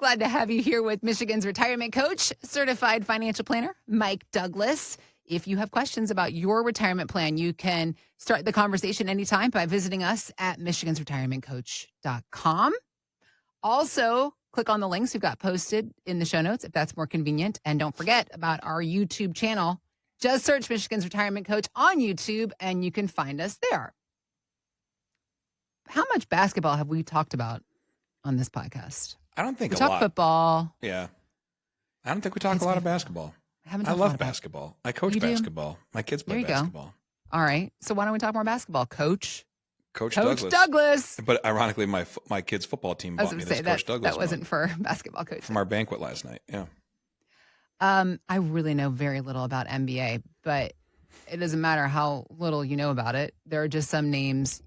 Glad to have you here with Michigan's retirement coach, certified financial planner, Mike Douglas. If you have questions about your retirement plan, you can start the conversation anytime by visiting us at michigansretirementcoach.com. Also, click on the links we've got posted in the show notes if that's more convenient. And don't forget about our YouTube channel. Just search Michigan's Retirement Coach on YouTube and you can find us there. How much basketball have we talked about on this podcast? I don't think we a talk lot. Football. Yeah. I don't think we talk a lot of basketball. I love basketball. I coach basketball. My kids play basketball. All right. So why don't we talk more basketball? Coach Douglas. But ironically, my kids' football team bought me this Coach Douglas. That wasn't for basketball coach. From our banquet last night. Yeah. I really know very little about NBA, but it doesn't matter how little you know about it. There are just some names,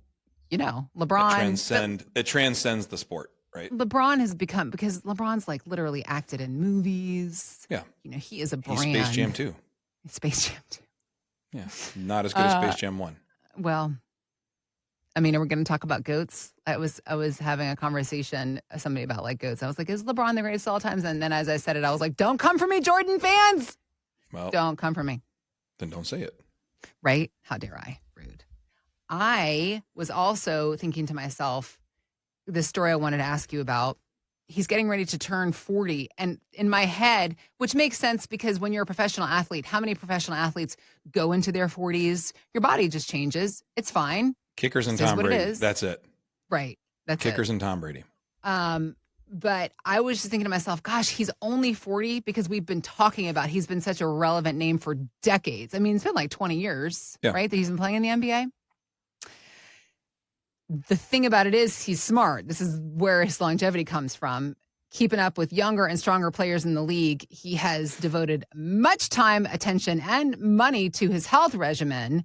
LeBron. It transcends the sport. Right. LeBron has become, because LeBron's like literally acted in movies. Yeah. He is a brand. He's Space Jam 2. Space Jam 2. Yeah. Not as good as Space Jam 1. Well, I mean, are we going to talk about GOATs? I was having a conversation with somebody about like GOATs. I was like, is LeBron the greatest of all times? And then as I said it, I was like, don't come for me, Jordan fans. Well, don't come for me. Then don't say it. Right? How dare I? Rude. I was also thinking to myself, this story I wanted to ask you about, he's getting ready to turn 40. And in my head, which makes sense because when you're a professional athlete, how many professional athletes go into their 40s? Your body just changes. It's fine. Kickers and Tom Brady. That's it. Right. That's Kickers and Tom Brady. But I was just thinking to myself, gosh, he's only 40 because we've been talking about he's been such a relevant name for decades. I mean, it's been like 20 years, right, that he's been playing in the NBA. The thing about it is he's smart. This is where his longevity comes from. Keeping up with younger and stronger players in the league, he has devoted much time, attention, and money to his health regimen.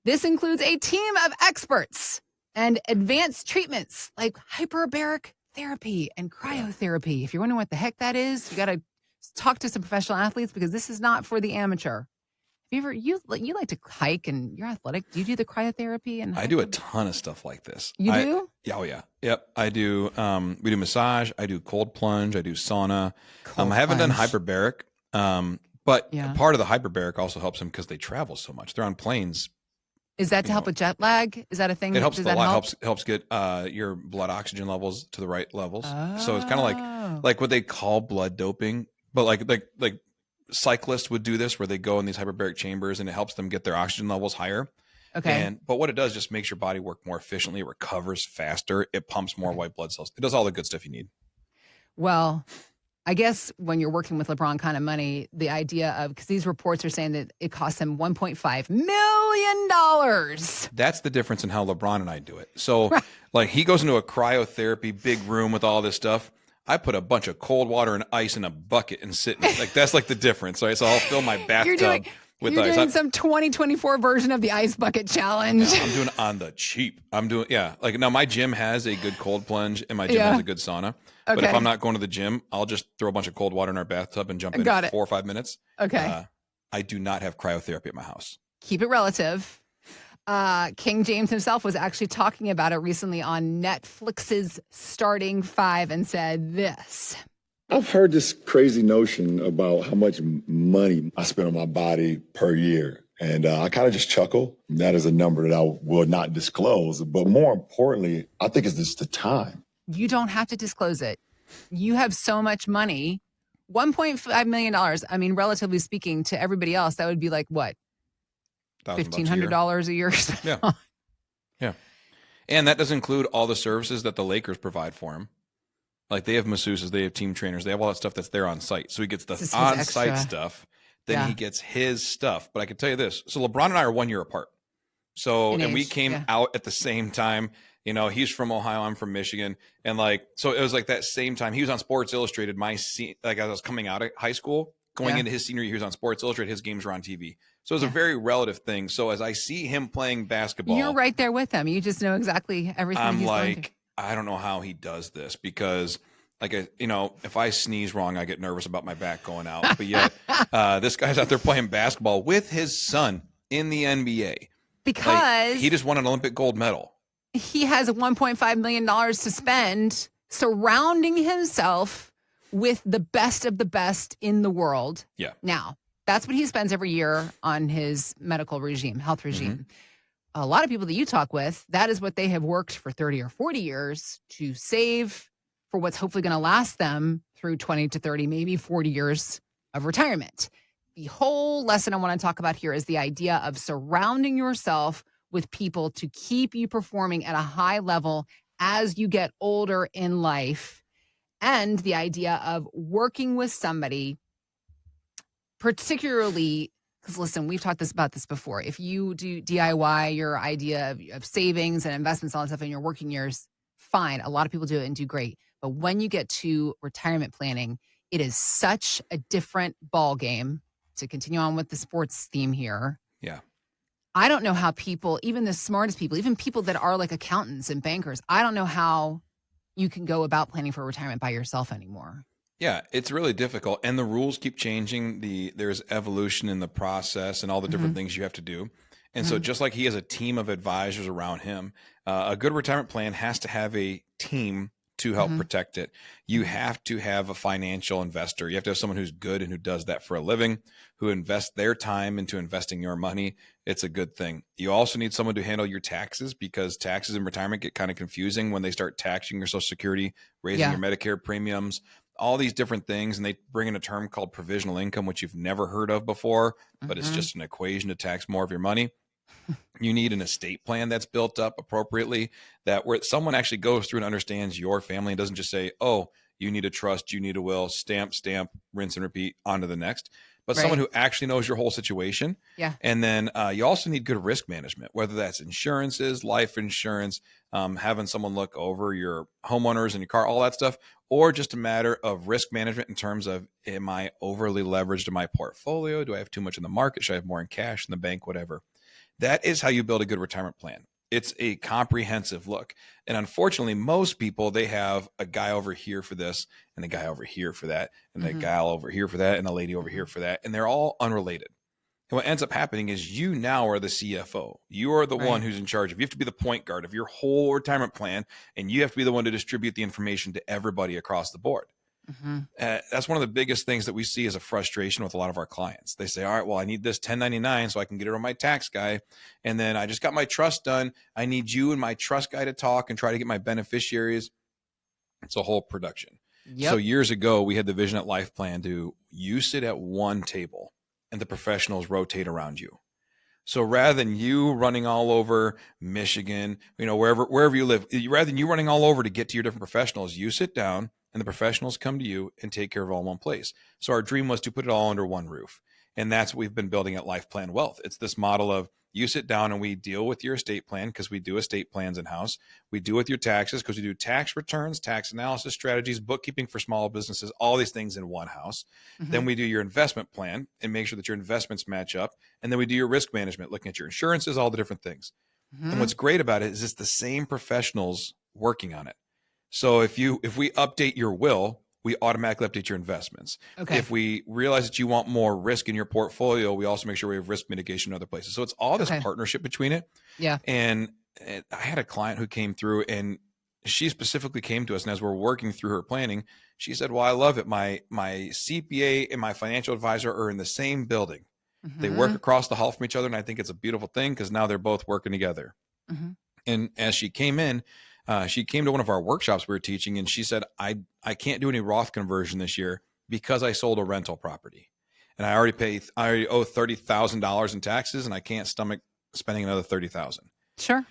This includes a team of experts and advanced treatments like hyperbaric therapy and cryotherapy. If you're wondering what the heck that is, you got to talk to some professional athletes because this is not for the amateur. You like to hike and you're athletic. Do you do the cryotherapy? And I do a ton of stuff like this. You do? Yeah. Oh yeah. Yep. I do. We do massage. I do cold plunge. I do sauna. I haven't done hyperbaric. But part of the hyperbaric also helps them because they travel so much. They're on planes. Is that to help with jet lag? Is that a thing? It helps a lot. Helps get your blood oxygen levels to the right levels. Oh. So it's kind of like what they call blood doping, but like cyclists would do this where they go in these hyperbaric chambers and it helps them get their oxygen levels higher. Okay. But what it does just makes your body work more efficiently. It recovers faster. It pumps more white blood cells. It does all the good stuff you need. Well, I guess when you're working with LeBron kind of money, the idea of, because these reports are saying that it costs him $1.5 million. That's the difference in how LeBron and I do it. So like he goes into a cryotherapy big room with all this stuff. I put a bunch of cold water and ice in a bucket and sit in it. Like that's like the difference. Right? So I'll fill my bathtub with ice. You're doing some 2024 version of the ice bucket challenge. Yeah, I'm doing it on the cheap. Like now my gym has a good cold plunge and my gym has a good sauna. Okay. But if I'm not going to the gym, I'll just throw a bunch of cold water in our bathtub and jump in for 4 or 5 minutes. Okay. I do not have cryotherapy at my house. Keep it relative. King James himself was actually talking about it recently on Netflix's Starting Five and said this. I've heard this crazy notion about how much money I spend on my body per year. And I kind of just chuckle. That is a number that I will not disclose. But more importantly, I think it's just the time. You don't have to disclose it. You have so much money. $1.5 million. I mean, relatively speaking to everybody else, that would be like what? $1,500 a year. Yeah. Yeah. And that does include all the services that the Lakers provide for him. Like they have masseuses, they have team trainers, they have all that stuff that's there on site. So he gets the on-site stuff. Then he gets his stuff. But I can tell you this. So LeBron and I are 1 year apart. So, and we came out at the same time. You know, he's from Ohio, I'm from Michigan. And so it was like that same time. He was on Sports Illustrated. As I was coming out of high school, going into his senior year, he was on Sports Illustrated. His games were on TV. So it was a very relative thing. So as I see him playing basketball. You're right there with him. You just know exactly everything I'm he's like, going to. I don't know how he does this because if I sneeze wrong, I get nervous about my back going out. But yet this guy's out there playing basketball with his son in the NBA. Because he just won an Olympic gold medal. He has $1.5 million to spend surrounding himself with the best of the best in the world. Yeah. Now, that's what he spends every year on his medical regime, health regime. A lot of people that you talk with, that is what they have worked for 30 or 40 years to save for what's hopefully going to last them through 20 to 30, maybe 40 years of retirement. The whole lesson I want to talk about here is the idea of surrounding yourself with people to keep you performing at a high level as you get older in life, and the idea of working with somebody, particularly because, listen, we've talked about this before. If you do DIY, your idea of savings and investments, all that stuff in your working years, fine. A lot of people do it and do great. But when you get to retirement planning, it is such a different ball game. To continue on with the sports theme here. Yeah. I don't know how people, even the smartest people, even people that are like accountants and bankers, I don't know how you can go about planning for retirement by yourself anymore. Yeah, it's really difficult. And the rules keep changing. There's evolution in the process and all the different things you have to do. And so just like he has a team of advisors around him, a good retirement plan has to have a team to help protect it. You have to have a financial investor. You have to have someone who's good and who does that for a living, who invests their time into investing your money. It's a good thing. You also need someone to handle your taxes, because taxes in retirement get kind of confusing when they start taxing your Social Security, raising your Medicare premiums, all these different things. And they bring in a term called provisional income, which you've never heard of before, but it's just an equation to tax more of your money. You need an estate plan that's built up appropriately, that where someone actually goes through and understands your family and doesn't just say, oh, you need a trust, you need a will, stamp, rinse and repeat, on to the next. But someone who actually knows your whole situation. Yeah. And then you also need good risk management, whether that's insurances, life insurance, having someone look over your homeowners and your car, all that stuff, or just a matter of risk management in terms of, am I overly leveraged in my portfolio? Do I have too much in the market? Should I have more in cash in the bank? Whatever. That is how you build a good retirement plan. It's a comprehensive look. And unfortunately, most people, they have a guy over here for this and a guy over here for that and a gal over here for that and a lady over here for that. And they're all unrelated. And what ends up happening is you now are the CFO. You are the one who's in charge of. You have to be the point guard of your whole retirement plan, and you have to be the one to distribute the information to everybody across the board. That's one of the biggest things that we see as a frustration with a lot of our clients. They say, all right, well, I need this 1099 so I can get it on my tax guy. And then I just got my trust done. I need you and my trust guy to talk and try to get my beneficiaries. It's a whole production. So years ago, we had the vision at Life Plan to, you sit at one table and the professionals rotate around you. So rather than you running all over Michigan, wherever you live, rather than you running all over to get to your different professionals, you sit down and the professionals come to you and take care of it all in one place. So our dream was to put it all under one roof. And that's what we've been building at Life Plan Wealth. It's this model of, you sit down and we deal with your estate plan, because we do estate plans in-house. We deal with your taxes because we do tax returns, tax analysis strategies, bookkeeping for small businesses, all these things in one house. Then we do your investment plan and make sure that your investments match up. And then we do your risk management, looking at your insurances, all the different things. And what's great about it is it's the same professionals working on it. So if we update your will, we automatically update your investments. If we realize that you want more risk in your portfolio, we also make sure we have risk mitigation in other places. So it's all this partnership between it. Yeah. And I had a client who came through, and she specifically came to us, and as we're working through her planning, she said, well, I love it. My CPA and my financial advisor are in the same building. They work across the hall from each other. And I think it's a beautiful thing, because now they're both working together. And as she came in, she came to one of our workshops we were teaching, and she said, I can't do any Roth conversion this year because I sold a rental property, and I already owe $30,000 in taxes, and I can't stomach spending another $30,000. Sure.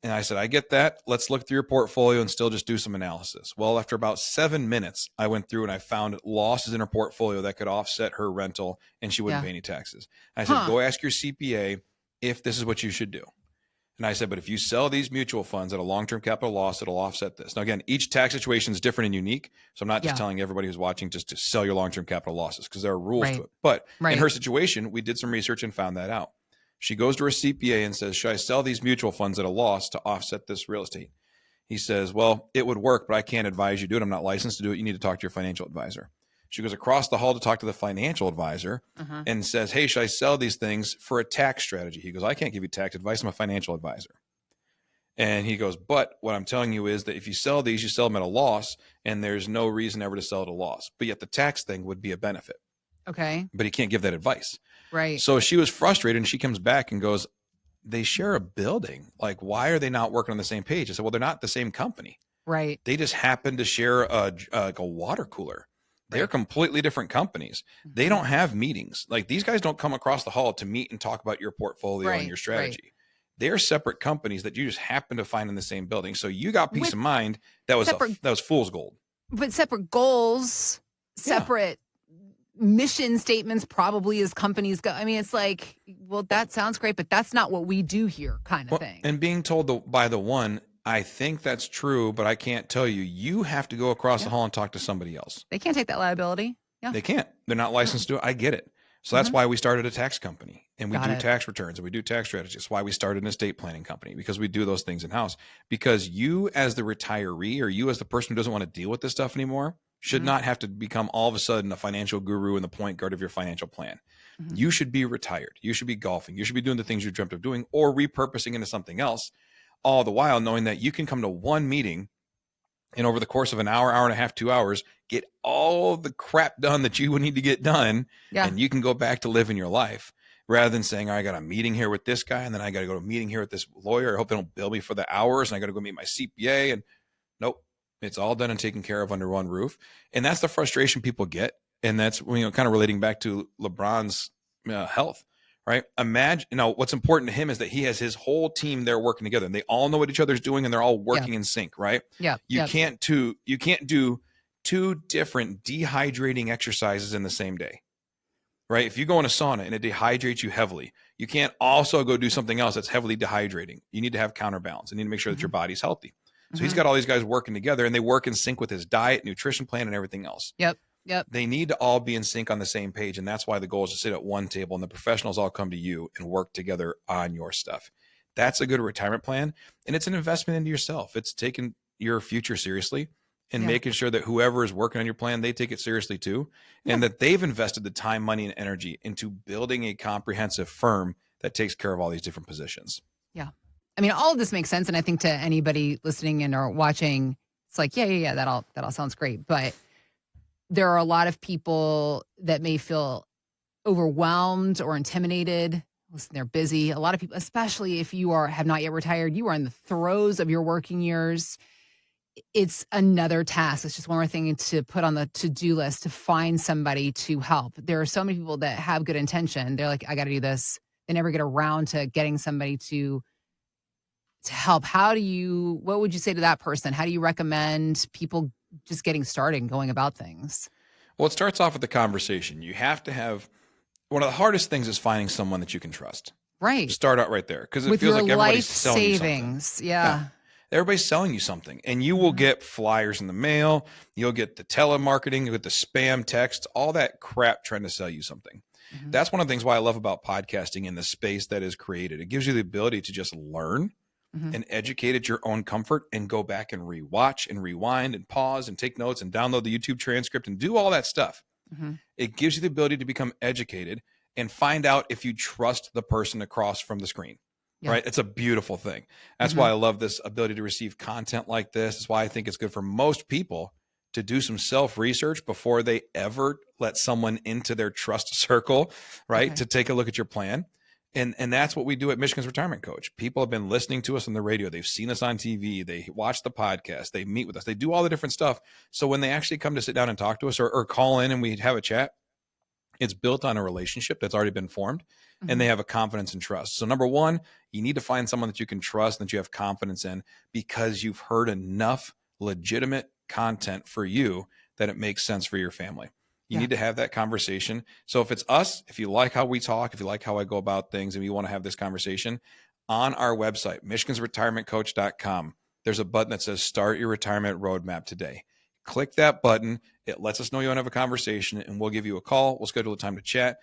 And I said, I get that. Let's look through your portfolio and still just do some analysis. Well, after about 7 minutes, I went through and I found losses in her portfolio that could offset her rental, and she wouldn't pay any taxes. I said, go ask your CPA if this is what you should do. And I said, but if you sell these mutual funds at a long-term capital loss, it'll offset this. Now, again, each tax situation is different and unique. So I'm not just telling everybody who's watching just to sell your long-term capital losses, because there are rules to it. But in her situation, we did some research and found that out. She goes to her CPA and says, should I sell these mutual funds at a loss to offset this real estate? He says, well, it would work, but I can't advise you do it. I'm not licensed to do it. You need to talk to your financial advisor. She goes across the hall to talk to the financial advisor and says, hey, should I sell these things for a tax strategy? He goes, I can't give you tax advice. I'm a financial advisor. And he goes, but what I'm telling you is that if you sell these, you sell them at a loss, and there's no reason ever to sell at a loss. But yet the tax thing would be a benefit. Okay. But he can't give that advice. Right. So she was frustrated, and she comes back and goes, they share a building. Like, why are they not working on the same page? I said, well, they're not the same company. Right. They just happen to share like a water cooler. They're completely different companies. They don't have meetings. Like, these guys don't come across the hall to meet and talk about your portfolio and your strategy. Right. They're separate companies that you just happen to find in the same building. So you got peace of mind. That was fool's gold. But separate goals, separate mission statements, probably as companies go. I mean, it's like, well, that sounds great, but that's not what we do here, kind of thing. And being told by the one, I think that's true, but I can't tell you. You have to go across the hall and talk to somebody else. They can't take that liability. Yeah, they can't. They're not licensed to do it. I get it. So that's why we started a tax company, and we do tax returns, and we do tax strategies. That's why we started an estate planning company, because we do those things in-house. Because you, as the retiree, or you as the person who doesn't want to deal with this stuff anymore, should not have to become all of a sudden a financial guru and the point guard of your financial plan. You should be retired. You should be golfing. You should be doing the things you dreamt of doing, or repurposing into something else, all the while knowing that you can come to one meeting and over the course of an hour, hour and a half, 2 hours, get all the crap done that you would need to get done. And you can go back to living your life, rather than saying, I got a meeting here with this guy, and then I got to go to a meeting here with this lawyer. I hope they don't bill me for the hours, and I got to go meet my CPA. And nope, it's all done and taken care of under one roof. And that's the frustration people get. And that's, kind of relating back to LeBron's health, right? Imagine, what's important to him is that he has his whole team there working together, and they all know what each other's doing, and they're all working in sync, right? Yeah. You can't do two different dehydrating exercises in the same day, right? If you go in a sauna and it dehydrates you heavily, you can't also go do something else that's heavily dehydrating. You need to have counterbalance. You need to make sure that your body's healthy. So he's got all these guys working together, and they work in sync with his diet, nutrition plan, and everything else. Yep. They need to all be in sync on the same page. And that's why the goal is to sit at one table, and the professionals all come to you and work together on your stuff. That's a good retirement plan. And it's an investment into yourself. It's taking your future seriously and making sure that whoever is working on your plan, they take it seriously too. And that they've invested the time, money, and energy into building a comprehensive firm that takes care of all these different positions. Yeah. I mean, all of this makes sense. And I think to anybody listening in or watching, it's like, yeah, that all sounds great. But there are a lot of people that may feel overwhelmed or intimidated. Listen, they're busy. A lot of people, especially if you have not yet retired, you are in the throes of your working years. It's another task. It's just one more thing to put on the to-do list to find somebody to help. There are so many people that have good intention. They're like, I got to do this. They never get around to getting somebody to help. What would you say to that person? How do you recommend people just getting started and going about things? Well, it starts off with the conversation. You have to have, one of the hardest things is finding someone that you can trust. Right. Start out right there, because it with feels your like everybody's life selling savings. you something. Everybody's selling you something, and you will get flyers in the mail. You'll get the telemarketing, you'll get the spam texts, all that crap trying to sell you something. That's one of the things why I love about podcasting and the space that is created. It gives you the ability to just learn and educate at your own comfort, and go back and rewatch and rewind and pause and take notes and download the YouTube transcript and do all that stuff. It gives you the ability to become educated and find out if you trust the person across from the screen. Right. It's a beautiful thing. That's why I love this ability to receive content like this. That's why I think it's good for most people to do some self-research before they ever let someone into their trust circle, right? To take a look at your plan. And that's what we do at Michigan's Retirement Coach. People have been listening to us on the radio. They've seen us on TV. They watch the podcast. They meet with us. They do all the different stuff. So when they actually come to sit down and talk to us, or call in and we have a chat, it's built on a relationship that's already been formed, and they have a confidence and trust. So number one, you need to find someone that you can trust and that you have confidence in, because you've heard enough legitimate content for you that it makes sense for your family. You need to have that conversation. So if it's us, if you like how we talk, if you like how I go about things, and you want to have this conversation, on our website, michigansretirementcoach.com, there's a button that says Start Your Retirement Roadmap Today. Click that button. It lets us know you want to have a conversation, and we'll give you a call. We'll schedule a time to chat.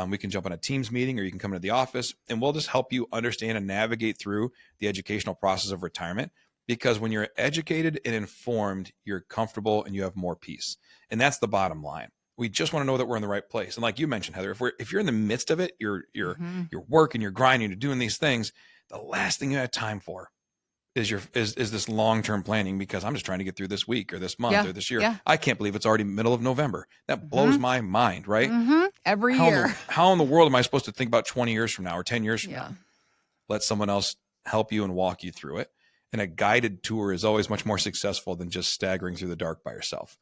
We can jump on a Teams meeting, or you can come into the office, and we'll just help you understand and navigate through the educational process of retirement. Because when you're educated and informed, you're comfortable and you have more peace. And that's the bottom line. We just want to know that we're in the right place. And like you mentioned, Heather, if you're in the midst of it, you're working, you're grinding, you're doing these things, the last thing you have time for is this long-term planning, because I'm just trying to get through this week or this month or this year. Yeah. I can't believe it's already middle of November. That blows my mind, right? Every year. How in the world am I supposed to think about 20 years from now or 10 years from now? Let someone else help you and walk you through it. And a guided tour is always much more successful than just staggering through the dark by yourself.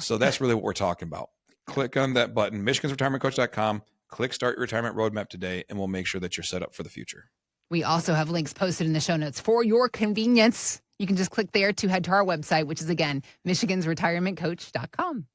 So that's really what we're talking about. Click on that button, michigansretirementcoach.com. Click Start Your Retirement Roadmap today, and we'll make sure that you're set up for the future. We also have links posted in the show notes for your convenience. You can just click there to head to our website, which is, again, michigansretirementcoach.com.